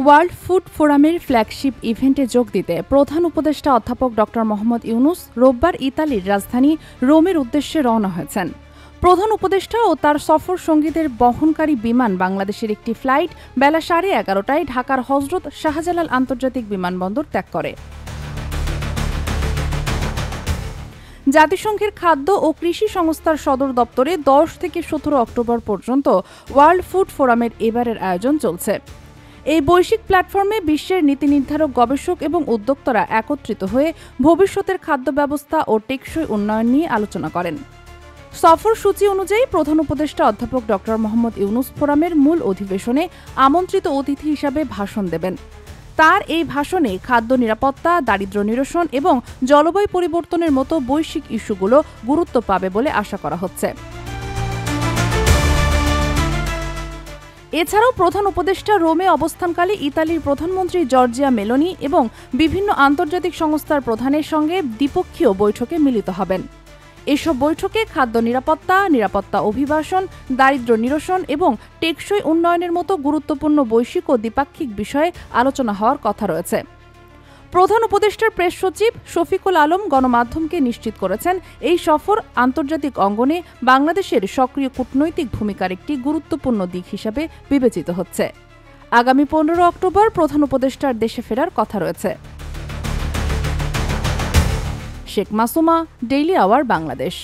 World food ফোরামের flagship ইভেন্টে যোগ দিতে প্রধান উপদেষ্টা অধ্যাপক ড. মোহাম্মদ ইউনূস রোববার ইতালির রাজধানী রোমের উদ্দেশ্যে রওনা হয়েছেন। প্রধান উপদেষ্টা ও তার সফর সঙ্গীদের বহনকারী বিমান বাংলাদেশের একটি ফ্লাইট বেলা 11:30টায় ঢাকার হজরত শাহজালাল আন্তর্জাতিক বিমানবন্দর ত্যাগ করে। জাতিসংঘের খাদ্য ও কৃষি সংস্থার সদর দপ্তরে 10 থেকে 17 অক্টোবর পর্যন্ত ওয়ার্ল্ড ফুড ফোরামের এবারের আয়োজন চলছে। এই বৈশ্বিক প্ল্যাটফর্মে বিশ্বের নীতি নির্ধারক, গবেষক এবং উদ্যোক্তারা একত্রিত হয়ে ভবিষ্যতের খাদ্য ব্যবস্থা ও টেকসই উন্নয়ন নিয়ে আলোচনা করেন। সফর সূচি অনুযায়ী প্রধান উপদেষ্টা অধ্যাপক ড. মোহাম্মদ ইউনূস ফোরামের মূল অধিবেশনে আমন্ত্রিত অতিথি হিসাবে ভাষণ দেবেন। তার এই ভাষণে খাদ্য নিরাপত্তা, দারিদ্র্য নিরসন এবং জলবায়ু পরিবর্তনের মতো বৈশ্বিক ইস্যুগুলো গুরুত্ব পাবে বলে আশা করা হচ্ছে। এছাড়াও প্রধান উপদেষ্টা রোমে অবস্থানকালে ইতালির প্রধানমন্ত্রী জর্জিয়া মেলোনি এবং বিভিন্ন আন্তর্জাতিক সংস্থার প্রধানের সঙ্গে দ্বিপক্ষীয় বৈঠকে মিলিত হবেন। এসব বৈঠকে খাদ্য নিরাপত্তা অভিবাসন, দারিদ্র্য নিরসন এবং টেকসই উন্নয়নের মতো গুরুত্বপূর্ণ বৈশ্বিক ও দ্বিপাক্ষিক বিষয়ে আলোচনা হওয়ার কথা রয়েছে। প্রধান উপদেষ্টার প্রেস সচিব শফিকুল আলম গণমাধ্যমকে নিশ্চিত করেছেন, এই সফর আন্তর্জাতিক অঙ্গনে বাংলাদেশের সক্রিয় কূটনৈতিক ভূমিকার একটি গুরুত্বপূর্ণ দিক হিসাবে বিবেচিত হচ্ছে। আগামী 15 অক্টোবর প্রধান উপদেষ্টার দেশে ফেরার কথা রয়েছে। Sheikh Masuma, daily hour, Bangladesh.